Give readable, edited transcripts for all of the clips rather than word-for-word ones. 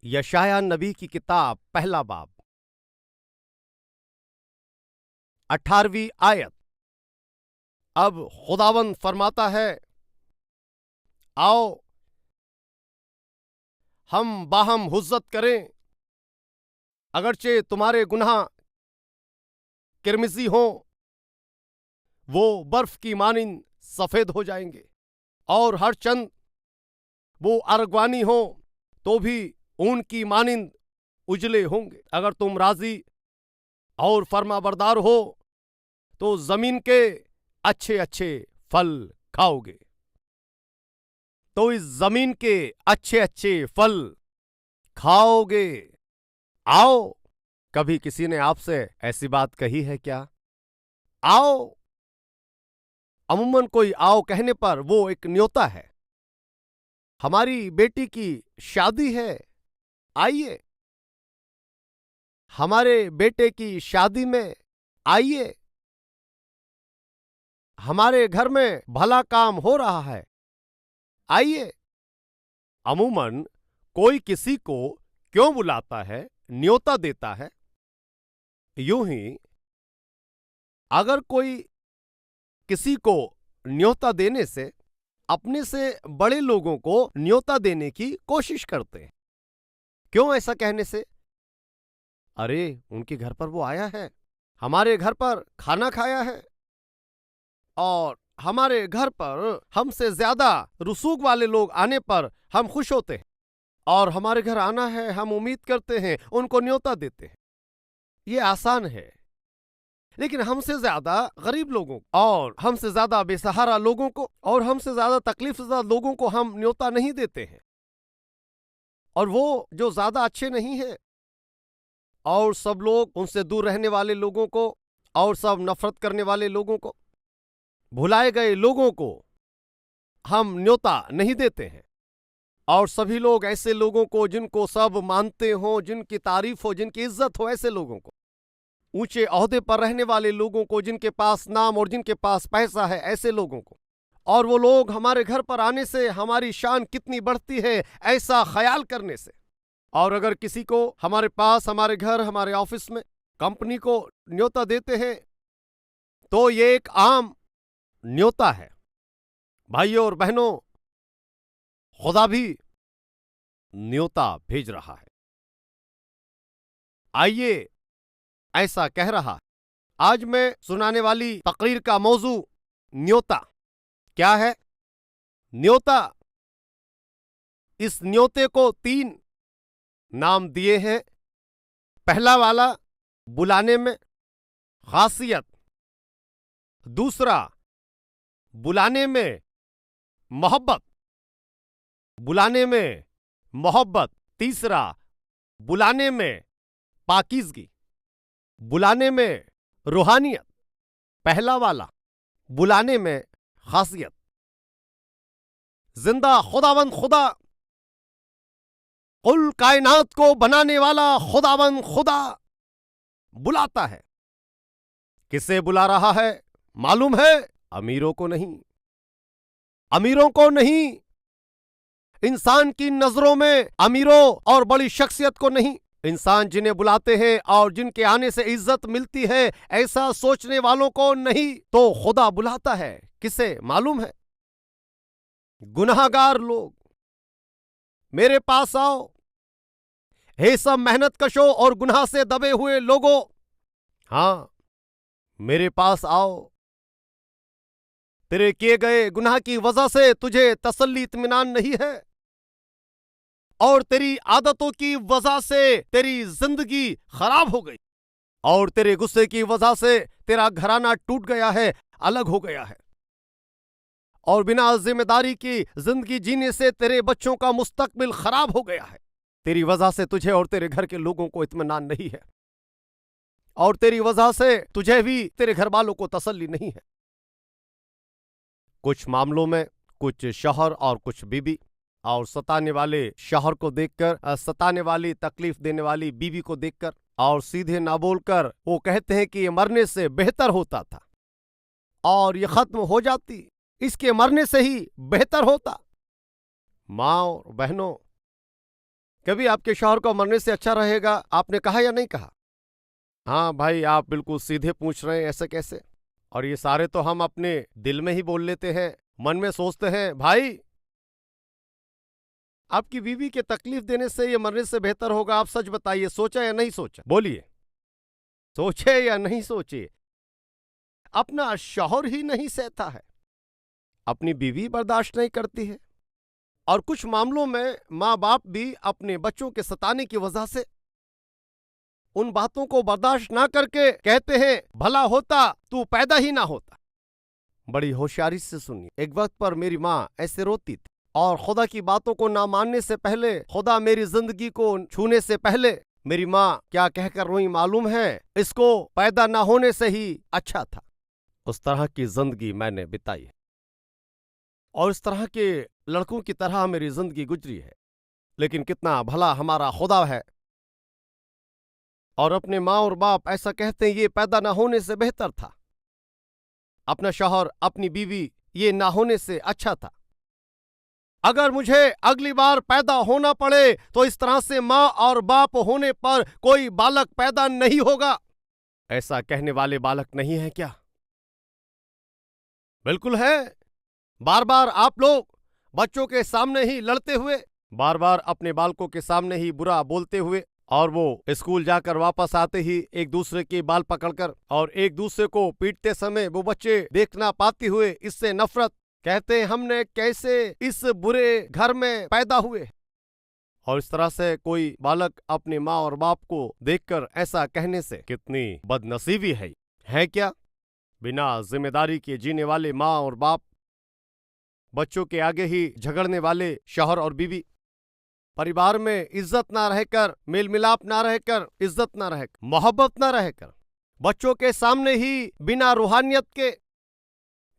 यशाया नबी की किताब पहला बाब 18वीं आयत। अब खुदावंद फरमाता है, आओ हम बाहम हुज्जत करें, अगरचे तुम्हारे गुनाह किरमिजी हों वो बर्फ की मानिंद सफेद हो जाएंगे, और हर चंद वो अरगवानी हो तो भी ऊन की मानिंद उजले होंगे। अगर तुम राजी और फर्माबरदार हो तो जमीन के अच्छे अच्छे फल खाओगे। तो इस जमीन के अच्छे अच्छे फल खाओगे। आओ, कभी किसी ने आपसे ऐसी बात कही है क्या? आओ, अमूमन कोई आओ कहने पर वो एक न्योता है। हमारी बेटी की शादी है, आइए। हमारे बेटे की शादी में आइए। हमारे घर में भला काम हो रहा है, आइए। अमूमन कोई किसी को क्यों बुलाता है, न्योता देता है? यूं ही अगर कोई किसी को न्योता देने से अपने से बड़े लोगों को न्योता देने की कोशिश करते हैं। क्यों ऐसा कहने से? अरे, उनके घर पर वो आया है, हमारे घर पर खाना खाया है, और हमारे घर पर हमसे ज्यादा रसूख वाले लोग आने पर हम खुश होते हैं, और हमारे घर आना है, हम उम्मीद करते हैं, उनको न्योता देते हैं। ये आसान है, लेकिन हमसे ज्यादा गरीब लोगों को, और हमसे ज्यादा बेसहारा लोगों को, और हमसे ज्यादा तकलीफ ज़दा लोगों को हम न्योता नहीं देते हैं। और वो जो ज्यादा अच्छे नहीं हैं, और सब लोग उनसे दूर रहने वाले लोगों को, और सब नफरत करने वाले लोगों को, भुलाए गए लोगों को हम न्योता नहीं देते हैं। और सभी लोग ऐसे लोगों को जिनको सब मानते हों, जिनकी तारीफ हो, जिनकी इज्जत हो, ऐसे लोगों को, ऊंचे ओहदे पर रहने वाले लोगों को, जिनके पास नाम और जिनके पास पैसा है, ऐसे लोगों को। और वो लोग हमारे घर पर आने से हमारी शान कितनी बढ़ती है, ऐसा ख्याल करने से। और अगर किसी को हमारे पास, हमारे घर, हमारे ऑफिस में, कंपनी को न्योता देते हैं तो ये एक आम न्योता है। भाइयों और बहनों, खुदा भी न्योता भेज रहा है। आइए, ऐसा कह रहा है। आज मैं सुनाने वाली तकरीर का मौजू न्योता। क्या है न्योता? इस न्योते को 3 नाम दिए हैं। पहला वाला, बुलाने में खासियत। दूसरा, बुलाने में मोहब्बत। बुलाने में मोहब्बत। तीसरा, बुलाने में पाकीज़गी, बुलाने में रूहानियत। पहला वाला, बुलाने में खासियत। जिंदा खुदावंद खुदा, कुल कायनात को बनाने वाला खुदावंद खुदा बुलाता है। किसे बुला रहा है मालूम है? अमीरों को नहीं, अमीरों को नहीं, इंसान की नजरों में अमीरों और बड़ी शख्सियत को नहीं। इंसान जिन्हें बुलाते हैं और जिनके आने से इज्जत मिलती है, ऐसा सोचने वालों को नहीं। तो खुदा बुलाता है किसे मालूम है? गुनाहगार लोग, मेरे पास आओ। हे सब मेहनत कशो और गुनाह से दबे हुए लोगों, हां, मेरे पास आओ। तेरे किए गए गुनाह की वजह से तुझे तसल्ली इत्मीनान नहीं है, और तेरी आदतों की वजह से तेरी जिंदगी खराब हो गई, और तेरे गुस्से की वजह से तेरा घराना टूट गया है, अलग हो गया है, और बिना जिम्मेदारी की जिंदगी जीने से तेरे बच्चों का मुस्तकबिल खराब हो गया है। तेरी वजह से तुझे और तेरे घर के लोगों को इत्मीनान नहीं है, और तेरी वजह से तुझे भी तेरे घर वालों को तसल्ली नहीं है। कुछ मामलों में कुछ शौहर और कुछ बीबी, और सताने वाले शौहर को देखकर, सताने वाली तकलीफ देने वाली बीबी को देखकर, और सीधे ना बोलकर वो कहते हैं कि ये मरने से बेहतर होता था, और ये खत्म हो जाती, इसके मरने से ही बेहतर होता। माँ और बहनों, कभी आपके शौहर को मरने से अच्छा रहेगा आपने कहा या नहीं कहा? हाँ भाई, आप बिल्कुल सीधे पूछ रहे हैं, ऐसे कैसे? और ये सारे तो हम अपने दिल में ही बोल लेते हैं, मन में सोचते हैं। भाई, आपकी बीवी के तकलीफ देने से ये मरने से बेहतर होगा। आप सच बताइए, सोचा या नहीं सोचा? बोलिए, सोचे या नहीं सोचे? अपना शौहर ही नहीं सहता है, अपनी बीवी बर्दाश्त नहीं करती है, और कुछ मामलों में माँ बाप भी अपने बच्चों के सताने की वजह से उन बातों को बर्दाश्त ना करके कहते हैं, भला होता तू पैदा ही ना होता। बड़ी होशियारी से सुनिए। एक वक्त पर मेरी माँ ऐसे रोती थी, और खुदा की बातों को ना मानने से पहले, खुदा मेरी जिंदगी को छूने से पहले मेरी माँ क्या कहकर रोई मालूम है? इसको पैदा ना होने से ही अच्छा था। उस तरह की जिंदगी मैंने बिताई है, और इस तरह के लड़कों की तरह मेरी जिंदगी गुजरी है। लेकिन कितना भला हमारा खुदा है। और अपने माँ और बाप ऐसा कहते हैं, ये पैदा ना होने से बेहतर था। अपना शौहर, अपनी बीवी, ये ना होने से अच्छा था। अगर मुझे अगली बार पैदा होना पड़े तो इस तरह से माँ और बाप होने पर कोई बालक पैदा नहीं होगा। ऐसा कहने वाले बालक नहीं है क्या? बिल्कुल है। बार बार आप लोग बच्चों के सामने ही लड़ते हुए, बार बार अपने बालकों के सामने ही बुरा बोलते हुए, और वो स्कूल जाकर वापस आते ही एक दूसरे के बाल पकड़कर और एक दूसरे को पीटते समय वो बच्चे देख ना पाते हुए इससे नफरत, कहते हमने कैसे इस बुरे घर में पैदा हुए। और इस तरह से कोई बालक अपने माँ और बाप को देखकर ऐसा कहने से कितनी बदनसीबी है क्या? बिना जिम्मेदारी के जीने वाले माँ और बाप, बच्चों के आगे ही झगड़ने वाले शौहर और बीवी, परिवार में इज्जत ना रहकर, मेल मिलाप ना रहकर, इज्जत ना रहकर, मोहब्बत ना रहकर, बच्चों के सामने ही बिना रूहानियत के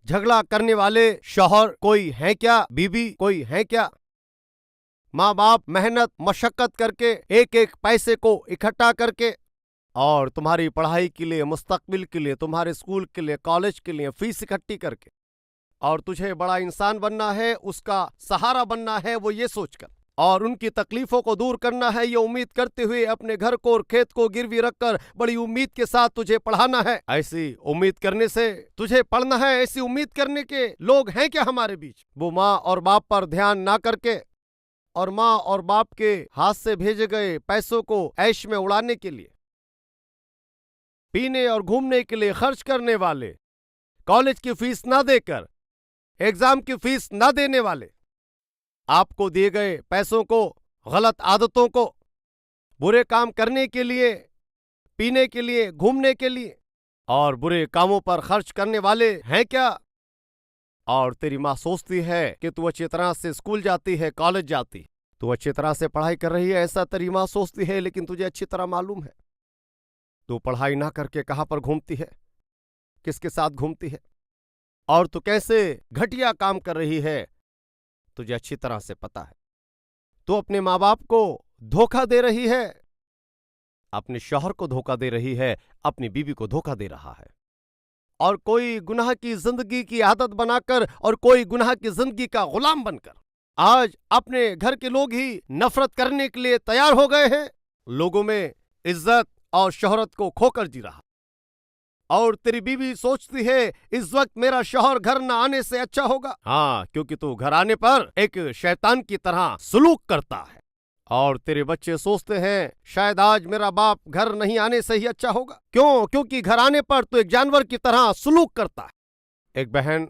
झगड़ा करने वाले शौहर कोई है क्या? बीवी कोई है क्या? माँ बाप मेहनत मशक्कत करके एक एक पैसे को इकट्ठा करके और तुम्हारी पढ़ाई के लिए, मुस्तकबिल के लिए, तुम्हारे स्कूल के लिए, कॉलेज के लिए फीस इकट्ठी करके, और तुझे बड़ा इंसान बनना है, उसका सहारा बनना है, वो ये सोचकर, और उनकी तकलीफों को दूर करना है ये उम्मीद करते हुए, अपने घर को और खेत को गिरवी रखकर बड़ी उम्मीद के साथ तुझे पढ़ाना है। ऐसी उम्मीद करने से तुझे पढ़ना है, ऐसी उम्मीद करने के लोग हैं क्या हमारे बीच? वो माँ और बाप पर ध्यान ना करके और माँ और बाप के हाथ से भेजे गए पैसों को ऐश में उड़ाने के लिए, पीने और घूमने के लिए खर्च करने वाले, कॉलेज की फीस ना देकर एग्जाम की फीस ना देने वाले, आपको दिए गए पैसों को, गलत आदतों को, बुरे काम करने के लिए, पीने के लिए, घूमने के लिए और बुरे कामों पर खर्च करने वाले हैं क्या? और तेरी माँ सोचती है कि तू अच्छी तरह से स्कूल जाती है, कॉलेज जाती, तू अच्छी तरह से पढ़ाई कर रही है, ऐसा तेरी माँ सोचती है। लेकिन तुझे अच्छी तरह मालूम है तू पढ़ाई ना करके कहां पर घूमती है, किसके साथ घूमती है, और तू कैसे घटिया काम कर रही है, तुझे अच्छी तरह से पता है। तू अपने माँ बाप को धोखा दे रही है, अपने शौहर को धोखा दे रही है, अपनी बीवी को धोखा दे रहा है, और कोई गुनाह की जिंदगी की आदत बनाकर और कोई गुनाह की जिंदगी का गुलाम बनकर आज अपने घर के लोग ही नफरत करने के लिए तैयार हो गए हैं। लोगों में इज्जत और शोहरत को खोकर जी रहा, और तेरी बीवी सोचती है इस वक्त मेरा शौहर घर न आने से अच्छा होगा। हाँ, क्योंकि तू घर आने पर एक शैतान की तरह सुलूक करता है, और तेरे बच्चे सोचते हैं शायद आज मेरा बाप घर नहीं आने से ही अच्छा होगा। क्यों? क्योंकि घर आने पर तू एक जानवर की तरह सुलूक करता है। एक बहन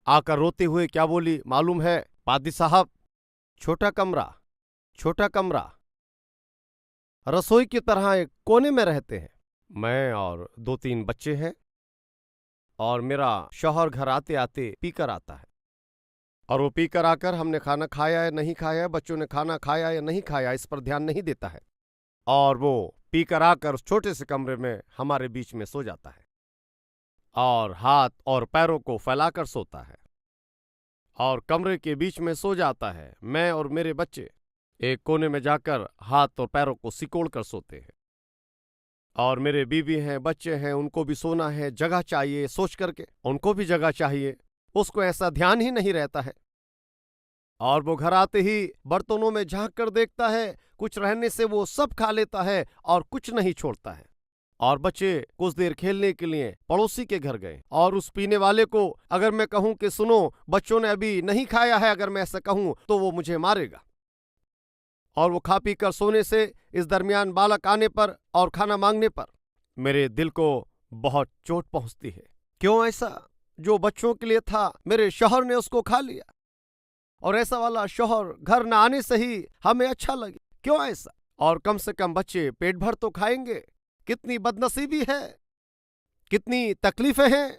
आकर रोते हुए क्या बोली मालूम है? पादी साहब, छोटा कमरा, रसोई की तरह एक कोने में रहते हैं। मैं और 2-3 बच्चे हैं, और मेरा शौहर घर आते आते पीकर आता है, और वो पीकर आकर हमने खाना खाया या नहीं खाया, बच्चों ने खाना खाया या नहीं खाया, इस पर ध्यान नहीं देता है, और वो पीकर आकर उस छोटे से कमरे में हमारे बीच में सो जाता है, और हाथ और पैरों को फैलाकर सोता है, और कमरे के बीच में सो जाता है। मैं और मेरे बच्चे एक कोने में जाकर हाथ और पैरों को सिकोड़ कर सोते हैं, और मेरे बीवी हैं, बच्चे हैं, उनको भी सोना है, जगह चाहिए, सोच करके उनको भी जगह चाहिए, उसको ऐसा ध्यान ही नहीं रहता है। और वो घर आते ही बर्तनों में झांक कर देखता है, कुछ रहने से वो सब खा लेता है और कुछ नहीं छोड़ता है। और बच्चे कुछ देर खेलने के लिए पड़ोसी के घर गए और उस पीने वाले को अगर मैं कहूं कि सुनो बच्चों ने अभी नहीं खाया है, अगर मैं ऐसा कहूं तो वो मुझे मारेगा। और वो खा पी कर सोने से इस दरमियान बालक आने पर और खाना मांगने पर मेरे दिल को बहुत चोट पहुंचती है। क्यों ऐसा? जो बच्चों के लिए था मेरे शौहर ने उसको खा लिया, और ऐसा वाला शौहर घर न आने से ही हमें अच्छा लगे। क्यों ऐसा? और कम से कम बच्चे पेट भर तो खाएंगे। कितनी बदनसीबी है, कितनी तकलीफें हैं।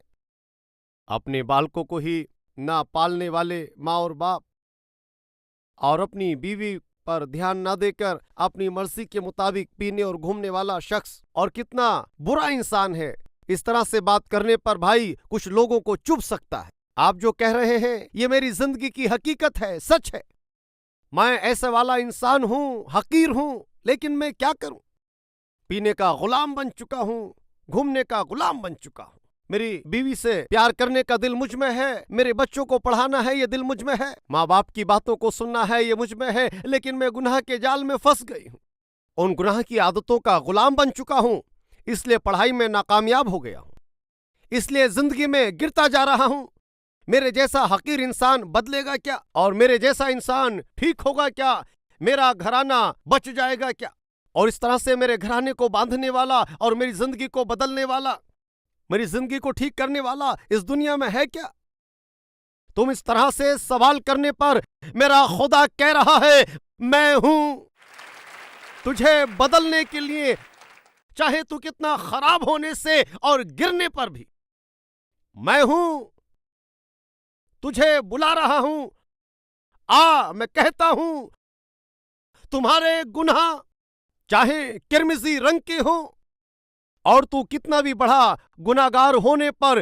अपने बालकों को ही ना पालने वाले माँ और बाप, और अपनी बीवी पर ध्यान ना देकर अपनी मर्जी के मुताबिक पीने और घूमने वाला शख्स, और कितना बुरा इंसान है। इस तरह से बात करने पर भाई कुछ लोगों को चुभ सकता है। आप जो कह रहे हैं ये मेरी जिंदगी की हकीकत है, सच है। मैं ऐसे वाला इंसान हूं, हकीर हूं, लेकिन मैं क्या करूं? पीने का गुलाम बन चुका हूं, घूमने का गुलाम बन चुका हूं। मेरी बीवी से प्यार करने का दिल मुझ में है, मेरे बच्चों को पढ़ाना है ये दिल मुझ में है, माँ बाप की बातों को सुनना है ये मुझ में है, लेकिन मैं गुनाह के जाल में फंस गई हूं। उन गुनाह की आदतों का गुलाम बन चुका हूं, इसलिए पढ़ाई में नाकामयाब हो गया हूं, इसलिए जिंदगी में गिरता जा रहा हूं। मेरे जैसा हकीर इंसान बदलेगा क्या? और मेरे जैसा इंसान ठीक होगा क्या? मेरा घराना बच जाएगा क्या? और इस तरह से मेरे घराने को बांधने वाला और मेरी जिंदगी को बदलने वाला, मेरी जिंदगी को ठीक करने वाला इस दुनिया में है क्या? तुम इस तरह से सवाल करने पर मेरा खुदा कह रहा है मैं हूं तुझे बदलने के लिए, चाहे तू कितना खराब होने से और गिरने पर भी। मैं हूं, तुझे बुला रहा हूं। आ, मैं कहता हूं तुम्हारे गुनाह चाहे किरमिजी रंग के हो, और तू कितना भी बड़ा गुनाहगार होने पर,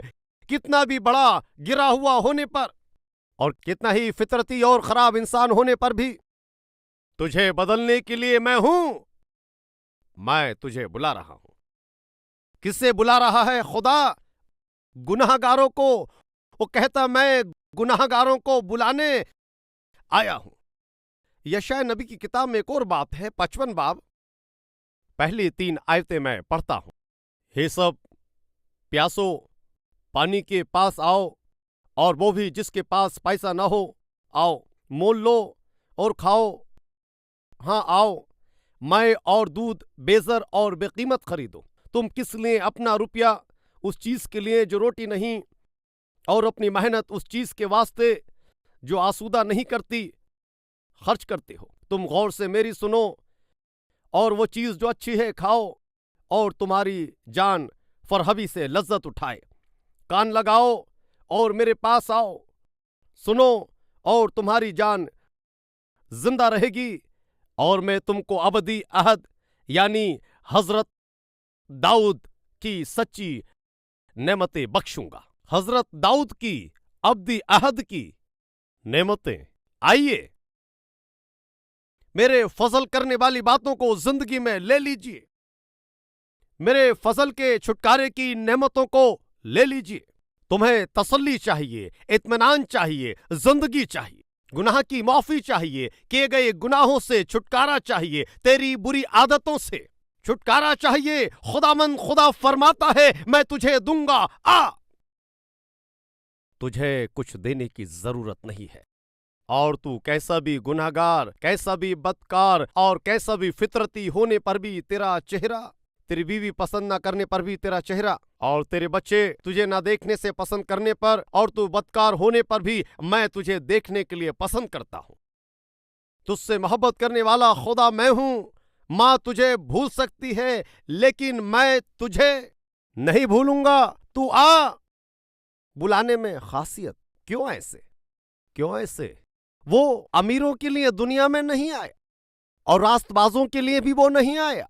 कितना भी बड़ा गिरा हुआ होने पर, और कितना ही फितरती और खराब इंसान होने पर भी तुझे बदलने के लिए मैं हूं। मैं तुझे बुला रहा हूं। किससे बुला रहा है खुदा? गुनाहगारों को। वो कहता मैं गुनाहगारों को बुलाने आया हूं। यशायाह नबी की किताब में एक और बात है, 55 बाब, पहली 3 आयतें मैं पढ़ता हूं। हे सब प्यासो, पानी के पास आओ, और वो भी जिसके पास पैसा ना हो, आओ मोल लो और खाओ। हाँ आओ, मैं और दूध बेजर और बेकीमत खरीदो। तुम किस लिए अपना रुपया उस चीज के लिए जो रोटी नहीं, और अपनी मेहनत उस चीज के वास्ते जो आसूदा नहीं करती खर्च करते हो? तुम गौर से मेरी सुनो, और वो चीज जो अच्छी है खाओ, और तुम्हारी जान फरहबी से लज्जत उठाए। कान लगाओ और मेरे पास आओ, सुनो और तुम्हारी जान जिंदा रहेगी, और मैं तुमको अबदी अहद यानी हजरत दाऊद की सच्ची नेमतें बख्शूंगा। हजरत दाऊद की अब्दी अहद की नेमतें। आइए मेरे फजल करने वाली बातों को जिंदगी में ले लीजिए, मेरे फजल के छुटकारे की नेमतों को ले लीजिए। तुम्हें तसल्ली चाहिए, इत्मीनान चाहिए, जिंदगी चाहिए, गुनाह की माफी चाहिए, किए गए गुनाहों से छुटकारा चाहिए, तेरी बुरी आदतों से छुटकारा चाहिए। खुदामंद खुदा फरमाता है मैं तुझे दूंगा, आ। तुझे कुछ देने की जरूरत नहीं है, और तू कैसा भी गुनाहगार, कैसा भी बदकार और कैसा भी फितरती होने पर भी तेरा चेहरा, तेरी बीवी पसंद ना करने पर भी तेरा चेहरा, और तेरे बच्चे तुझे ना देखने से पसंद करने पर, और तू बदकार होने पर भी मैं तुझे देखने के लिए पसंद करता हूं। तुझसे मोहब्बत करने वाला खुदा मैं हूं। मां तुझे भूल सकती है, लेकिन मैं तुझे नहीं भूलूंगा। तू आ। बुलाने में खासियत। क्यों ऐसे? क्यों ऐसे? वो अमीरों के लिए दुनिया में नहीं आया, और रास्तबाजों के लिए भी वो नहीं आया।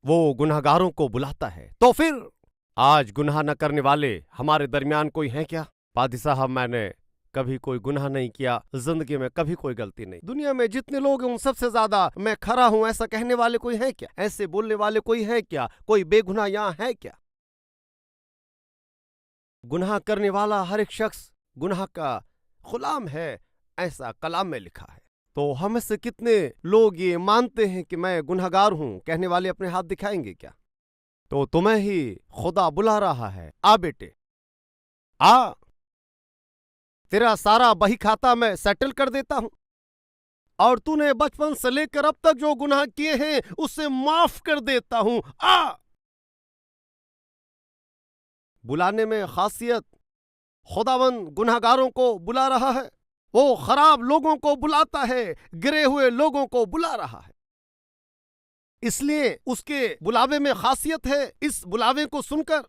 वो गुनाहगारों को बुलाता है। तो फिर आज गुनाह न करने वाले हमारे दरमियान कोई है क्या? पादी साहब, मैंने कभी कोई गुनाह नहीं किया, जिंदगी में कभी कोई गलती नहीं। दुनिया में जितने लोग हैं उन सबसे ज्यादा मैं खरा हूं, ऐसा कहने वाले कोई है क्या? ऐसे बोलने वाले कोई है क्या? कोई बेगुनाह यहां है क्या? गुनाह करने वाला हर एक शख्स गुनाह का गुलाम है, ऐसा कलाम में लिखा है। तो हम में से कितने लोग ये मानते हैं कि मैं गुनहगार हूं? कहने वाले अपने हाथ दिखाएंगे क्या? तो तुम्हें ही खुदा बुला रहा है, आ बेटे आ, तेरा सारा बही खाता मैं सेटल कर देता हूं, और तूने बचपन से लेकर अब तक जो गुनाह किए हैं उसे माफ कर देता हूं। आ, बुलाने में खासियत, खुदावन गुनहगारों को बुला रहा है, वो खराब लोगों को बुलाता है, गिरे हुए लोगों को बुला रहा है। इसलिए उसके बुलावे में खासियत है। इस बुलावे को सुनकर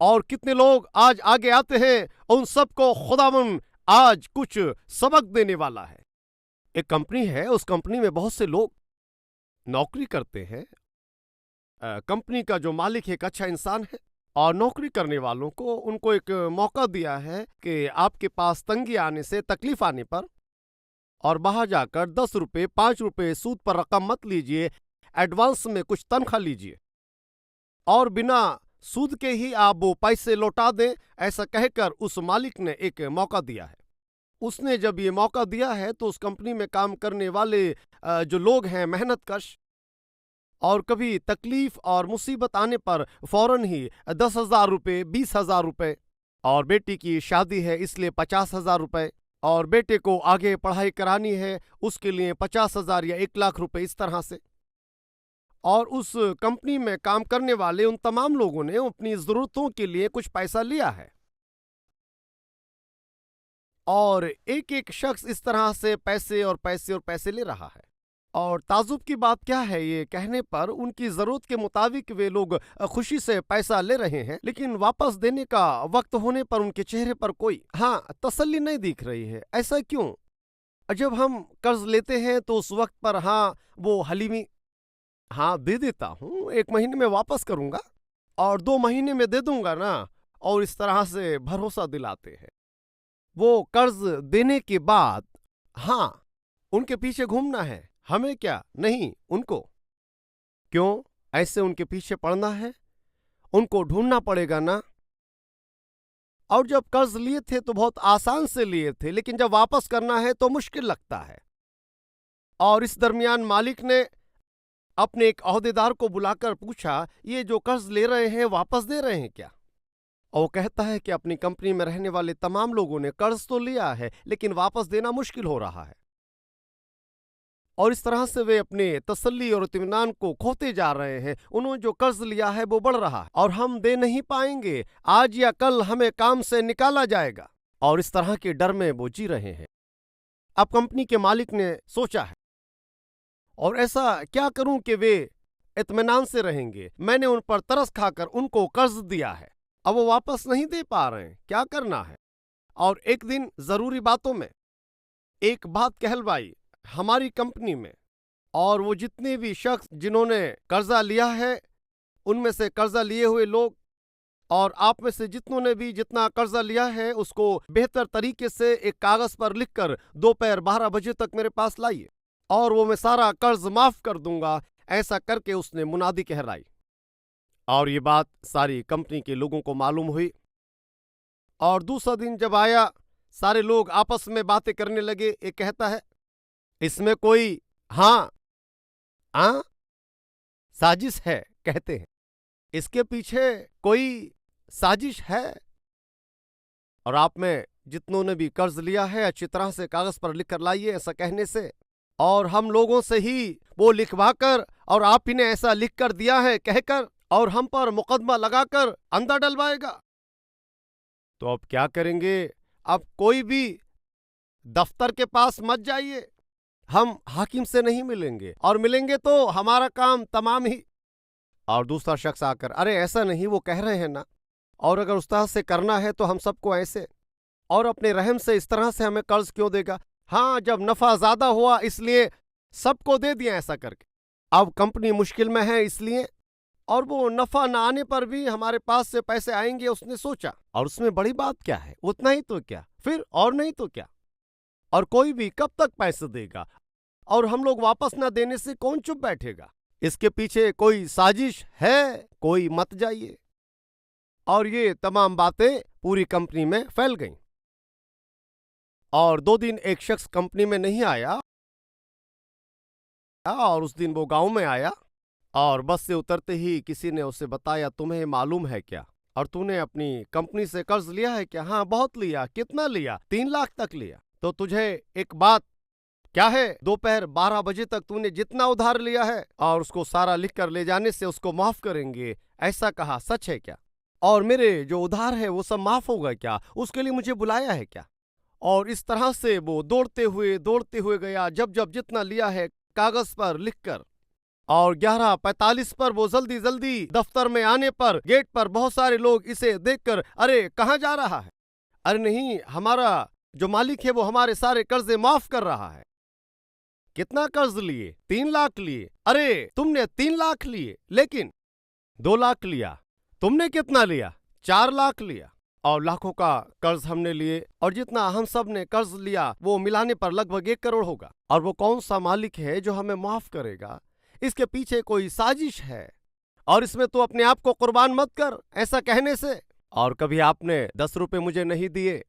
और कितने लोग आज आगे आते हैं, उन सबको खुदावन आज कुछ सबक देने वाला है। एक कंपनी है, उस कंपनी में बहुत से लोग नौकरी करते हैं। कंपनी का जो मालिक एक अच्छा इंसान है, और नौकरी करने वालों को उनको एक मौका दिया है कि आपके पास तंगी आने से, तकलीफ आने पर, और बाहर जाकर 10 रुपए 5 रुपए सूद पर रकम मत लीजिए, एडवांस में कुछ तनख्वाह लीजिए और बिना सूद के ही आप वो पैसे लौटा दें। ऐसा कहकर उस मालिक ने एक मौका दिया है। उसने जब ये मौका दिया है तो उस कंपनी में काम करने वाले जो लोग हैं मेहनतकश, और कभी तकलीफ और मुसीबत आने पर फौरन ही 10,000 रुपये, 20,000 रुपये, और बेटी की शादी है इसलिए 50,000 रुपये, और बेटे को आगे पढ़ाई करानी है उसके लिए 50,000 या 1 लाख रुपए, इस तरह से। और उस कंपनी में काम करने वाले उन तमाम लोगों ने अपनी जरूरतों के लिए कुछ पैसा लिया है, और एक एक शख्स इस तरह से पैसे और पैसे और पैसे ले रहा है। और ताजुब की बात क्या है, ये कहने पर उनकी जरूरत के मुताबिक वे लोग खुशी से पैसा ले रहे हैं, लेकिन वापस देने का वक्त होने पर उनके चेहरे पर कोई तसल्ली नहीं दिख रही है। ऐसा क्यों? जब हम कर्ज लेते हैं तो उस वक्त पर वो हलीमी, दे देता हूं, 1 महीने में वापस करूंगा और 2 महीने में दे दूंगा ना, और इस तरह से भरोसा दिलाते हैं। वो कर्ज देने के बाद उनके पीछे घूमना है, हमें क्या, नहीं उनको। क्यों ऐसे उनके पीछे पड़ना है? उनको ढूंढना पड़ेगा ना। और जब कर्ज लिए थे तो बहुत आसान से लिए थे, लेकिन जब वापस करना है तो मुश्किल लगता है। और इस दरमियान मालिक ने अपने एक ओहदेदार को बुलाकर पूछा, ये जो कर्ज ले रहे हैं वापस दे रहे हैं क्या? और वो कहता है कि अपनी कंपनी में रहने वाले तमाम लोगों ने कर्ज तो लिया है, लेकिन वापस देना मुश्किल हो रहा है, और इस तरह से वे अपने तसल्ली और इत्मीनान को खोते जा रहे हैं। उन्होंने जो कर्ज लिया है वो बढ़ रहा है और हम दे नहीं पाएंगे, आज या कल हमें काम से निकाला जाएगा, और इस तरह के डर में वो जी रहे हैं। अब कंपनी के मालिक ने सोचा है, और ऐसा क्या करूं कि वे इत्मीनान से रहेंगे। मैंने उन पर तरस खाकर उनको कर्ज दिया है, अब वो वापस नहीं दे पा रहे हैं, क्या करना है? और एक दिन जरूरी बातों में एक बात कहलवाई हमारी कंपनी में, और वो जितने भी शख्स जिन्होंने कर्जा लिया है, उनमें से कर्जा लिए हुए लोग, और आप में से जितनों ने भी जितना कर्जा लिया है उसको बेहतर तरीके से एक कागज पर लिखकर दोपहर 12 बजे तक मेरे पास लाइए, और वो मैं सारा कर्ज माफ कर दूंगा। ऐसा करके उसने मुनादी कहराई, और ये बात सारी कंपनी के लोगों को मालूम हुई। और दूसरा दिन जब आया, सारे लोग आपस में बातें करने लगे। एक कहता है, इसमें कोई साजिश है, कहते हैं इसके पीछे कोई साजिश है। और आप में जितनों ने भी कर्ज लिया है अच्छी तरह से कागज पर लिख कर लाइए, ऐसा कहने से, और हम लोगों से ही वो लिखवाकर, और आप ही ने ऐसा लिख कर दिया है कहकर, और हम पर मुकदमा लगाकर अंदर डलवाएगा। तो अब क्या करेंगे? अब कोई भी दफ्तर के पास मत जाइए, हम हाकिम से नहीं मिलेंगे, और मिलेंगे तो हमारा काम तमाम ही। और दूसरा शख्स आकर, अरे ऐसा नहीं, वो कह रहे हैं ना, और अगर उस्ताद से करना है तो हम सबको ऐसे, और अपने रहम से इस तरह से हमें कर्ज क्यों देगा? जब नफा ज्यादा हुआ इसलिए सबको दे दिया ऐसा करके। अब कंपनी मुश्किल में है इसलिए, और वो नफा ना आने पर भी हमारे पास से पैसे आएंगे, उसने सोचा। और उसमें बड़ी बात क्या है, उतना ही तो क्या, फिर और नहीं तो क्या। और कोई भी कब तक पैसे देगा, और हम लोग वापस ना देने से कौन चुप बैठेगा? इसके पीछे कोई साजिश है, कोई मत जाइए। और ये तमाम बातें पूरी कंपनी में फैल गईं। और 2 दिन एक शख्स कंपनी में नहीं आया और उस दिन वो गांव में आया और बस से उतरते ही किसी ने उसे बताया, तुम्हें मालूम है क्या, और तूने अपनी कंपनी से कर्ज लिया है क्या? हाँ, बहुत लिया। कितना लिया? 3 लाख तक लिया। तो तुझे एक बात क्या है, दोपहर 12 बजे तक तूने जितना उधार लिया है और उसको सारा लिख कर ले जाने से उसको माफ करेंगे, ऐसा कहा। सच है क्या? और मेरे जो उधार है वो सब माफ होगा क्या? उसके लिए मुझे बुलाया है क्या? और इस तरह से वो दौड़ते हुए गया, जब जब जितना लिया है कागज पर लिखकर। और 11:45 पर वो जल्दी जल्दी दफ्तर में आने पर गेट पर बहुत सारे लोग इसे देखकर, अरे कहाँ जा रहा है? अरे नहीं, हमारा जो मालिक है वो हमारे सारे कर्जे माफ कर रहा है। कितना कर्ज लिए? 3 लाख लिए। अरे तुमने 3 लाख लिए, लेकिन 2 लाख लिया। तुमने कितना लिया? 4 लाख लिया। और लाखों का कर्ज हमने लिए, और जितना हम सब ने कर्ज लिया वो मिलाने पर लगभग 1 करोड़ होगा। और वो कौन सा मालिक है जो हमें माफ करेगा? इसके पीछे कोई साजिश है, और इसमें तो अपने आप को कुर्बान मत कर, ऐसा कहने से। और कभी आपने 10 रुपए मुझे नहीं दिए,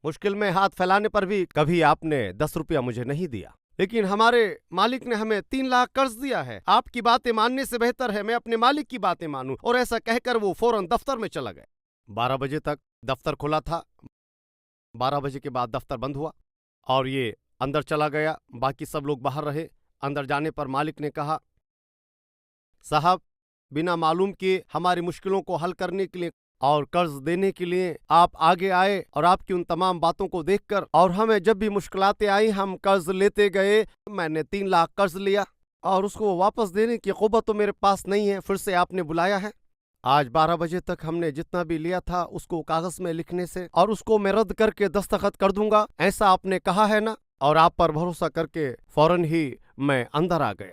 मुश्किल में हाथ फैलाने पर भी कभी आपने 10 रुपया मुझे नहीं दिया, लेकिन हमारे मालिक ने हमें 3 लाख कर्ज दिया है। आपकी बातें मानने से बेहतर है मैं अपने मालिक की बातें मानूं। और ऐसा कहकर वो फौरन दफ्तर में चला गया। 12 बजे तक दफ्तर खुला था। 12 बजे के बाद दफ्तर बंद हुआ और ये अंदर चला गया। बाकी सब लोग बाहर रहे। अंदर जाने पर मालिक ने कहा, साहब, बिना मालूम किए हमारी मुश्किलों को हल करने के लिए और कर्ज देने के लिए आप आगे आए, और आपकी उन तमाम बातों को देखकर और हमें जब भी मुश्किलातें आई हम कर्ज लेते गए। मैंने 3 लाख कर्ज लिया और उसको वापस देने की क़ुव्वत तो मेरे पास नहीं है। फिर से आपने बुलाया है। आज 12 बजे तक हमने जितना भी लिया था उसको कागज में लिखने से, और उसको मैं रद्द करके दस्तखत कर दूंगा, ऐसा आपने कहा है ना? और आप पर भरोसा करके फौरन ही मैं अंदर आ गया।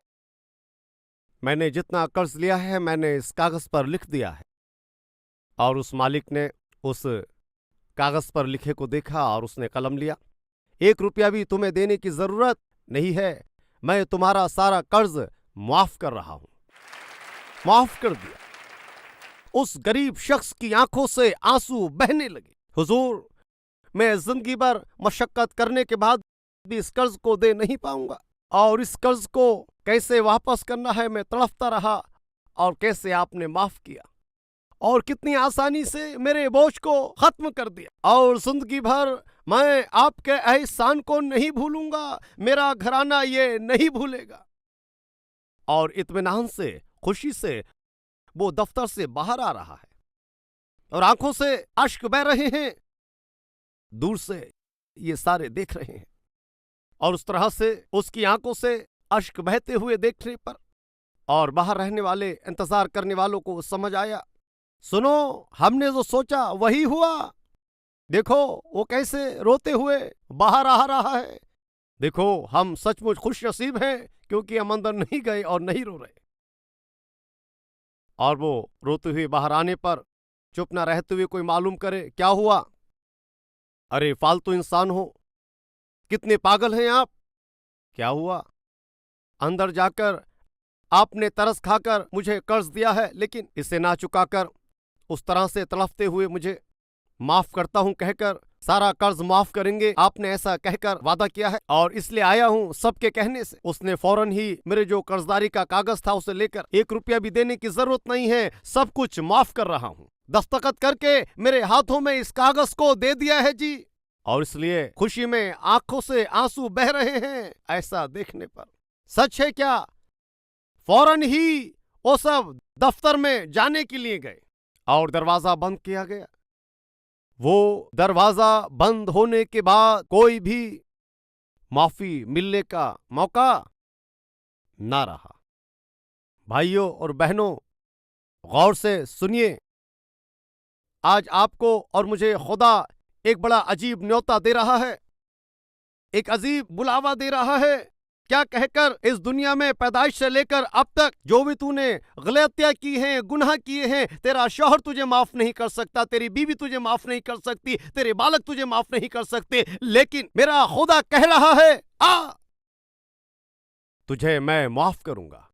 मैंने जितना कर्ज लिया है मैंने इस कागज पर लिख दिया है। और उस मालिक ने उस कागज पर लिखे को देखा और उसने कलम लिया। 1 रुपया भी तुम्हें देने की जरूरत नहीं है, मैं तुम्हारा सारा कर्ज माफ कर रहा हूं। माफ कर दिया। उस गरीब शख्स की आंखों से आंसू बहने लगे। हुजूर, मैं जिंदगी भर मशक्कत करने के बाद भी इस कर्ज को दे नहीं पाऊंगा, और इस कर्ज को कैसे वापस करना है मैं तड़फता रहा, और कैसे आपने माफ किया और कितनी आसानी से मेरे बोझ को खत्म कर दिया। और जिंदगी भर मैं आपके एहसान को नहीं भूलूंगा, मेरा घराना ये नहीं भूलेगा। और इत्मीनान से, खुशी से वो दफ्तर से बाहर आ रहा है और आंखों से अश्क बह रहे हैं। दूर से ये सारे देख रहे हैं, और उस तरह से उसकी आंखों से अश्क बहते हुए देखने पर और बाहर रहने वाले इंतजार करने वालों को समझ आया, सुनो, हमने जो सोचा वही हुआ। देखो वो कैसे रोते हुए बाहर आ रहा है। देखो, हम सचमुच खुश नसीब हैं क्योंकि हम अंदर नहीं गए और नहीं रो रहे। और वो रोते हुए बाहर आने पर चुप न रहते हुए कोई मालूम करे, क्या हुआ? अरे फालतू इंसान हो, कितने पागल हैं आप। क्या हुआ? अंदर जाकर आपने तरस खाकर मुझे कर्ज दिया है, लेकिन इसे ना चुकाकर उस तरह से तड़फते हुए मुझे माफ करता हूं कहकर सारा कर्ज माफ करेंगे, आपने ऐसा कहकर वादा किया है और इसलिए आया हूं सबके कहने से। उसने फौरन ही मेरे जो कर्जदारी का कागज था उसे लेकर, 1 रुपया भी देने की जरूरत नहीं है, सब कुछ माफ कर रहा हूं, दस्तखत करके मेरे हाथों में इस कागज को दे दिया है जी। और इसलिए खुशी में आंखों से आंसू बह रहे हैं ऐसा देखने पर। सच है क्या? फौरन ही वो सब दफ्तर में जाने के लिए गए और दरवाजा बंद किया गया। वो दरवाजा बंद होने के बाद कोई भी माफी मिलने का मौका ना रहा। भाइयों और बहनों, गौर से सुनिए, आज आपको और मुझे खुदा एक बड़ा अजीब न्योता दे रहा है, एक अजीब बुलावा दे रहा है। क्या कहकर इस दुनिया में पैदाइश से लेकर अब तक जो भी तूने गलतियां की हैं, गुनाह किए हैं, तेरा शौहर तुझे माफ नहीं कर सकता, तेरी बीवी तुझे माफ नहीं कर सकती, तेरे बालक तुझे माफ नहीं कर सकते, लेकिन मेरा खुदा कह रहा है, आ, तुझे मैं माफ करूंगा,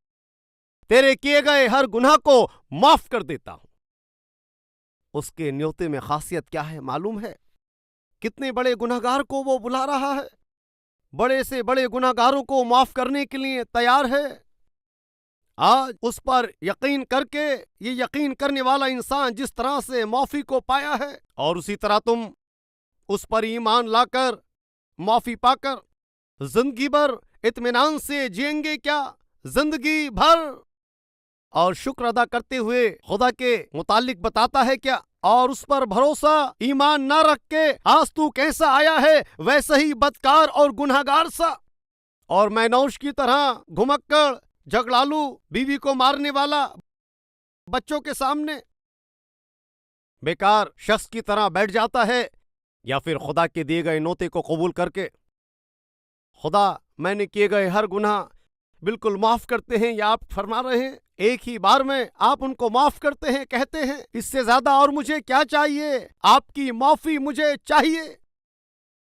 तेरे किए गए हर गुनाह को माफ कर देता हूं। उसके न्योते में खासियत क्या है मालूम है? कितने बड़े गुनहगार को वो बुला रहा है, बड़े से बड़े गुनहगारों को माफ करने के लिए तैयार है। आज उस पर यकीन करके ये यकीन करने वाला इंसान जिस तरह से माफी को पाया है, और उसी तरह तुम उस पर ईमान लाकर माफी पाकर जिंदगी भर इत्मीनान से जिएंगे क्या, जिंदगी भर, और शुक्र अदा करते हुए खुदा के मुतालिक बताता है क्या, और उस पर भरोसा ईमान ना रख के आज तू कैसा आया है वैसे ही बदकार और गुनहगार सा, और मैनौश की तरह घुमक्कड़ झगड़ालू, बीवी को मारने वाला, बच्चों के सामने बेकार शख्स की तरह बैठ जाता है, या फिर खुदा के दिए गए नोते को कबूल करके खुदा मैंने किए गए हर गुनाह बिल्कुल माफ करते हैं, या आप फरमा रहे हैं एक ही बार में आप उनको माफ करते हैं, कहते हैं इससे ज्यादा और मुझे क्या चाहिए, आपकी माफी मुझे चाहिए,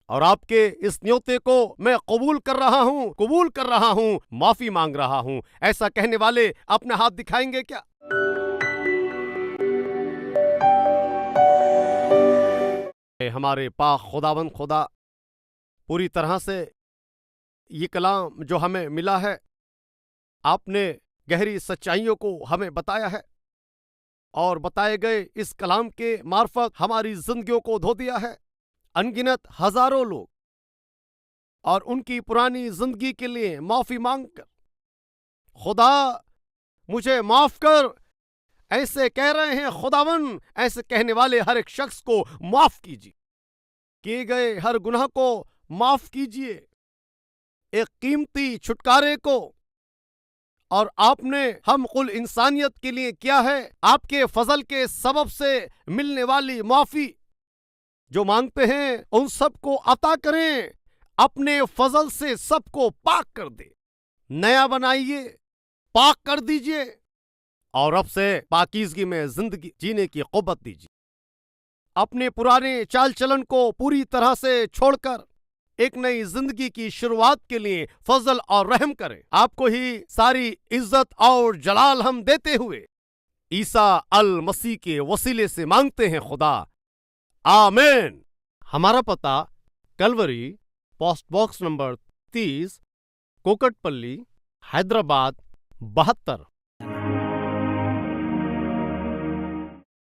और आपके इस न्योते को मैं कबूल कर रहा हूं, माफी मांग रहा हूं। ऐसा कहने वाले अपने हाथ दिखाएंगे क्या? हमारे पाक खुदावंद खुदा, पूरी तरह से ये कलाम जो हमें मिला है, आपने गहरी सच्चाइयों को हमें बताया है, और बताए गए इस कलाम के मार्फत हमारी जिंदगियों को धो दिया है। अनगिनत हजारों लोग और उनकी पुरानी जिंदगी के लिए माफी मांगकर खुदा मुझे माफ कर ऐसे कह रहे हैं। खुदावन ऐसे कहने वाले हर एक शख्स को माफ कीजिए, किए गए हर गुनाह को माफ कीजिए, एक कीमती छुटकारे को, और आपने हम कुल इंसानियत के लिए किया है आपके फजल के सबब से मिलने वाली माफी। जो मांगते हैं उन सबको अता करें, अपने फजल से सबको पाक कर दे, नया बनाइए, पाक कर दीजिए, और अब से पाकीज़गी में जिंदगी जीने की क़ुव्वत दीजिए। अपने पुराने चाल चलन को पूरी तरह से छोड़कर एक नई जिंदगी की शुरुआत के लिए फजल और रहम करें। आपको ही सारी इज्जत और जलाल हम देते हुए ईसा अल मसीह के वसीले से मांगते हैं खुदा, आमीन। हमारा पता Calvary, post box number 30, Kukatpally, Hyderabad 72।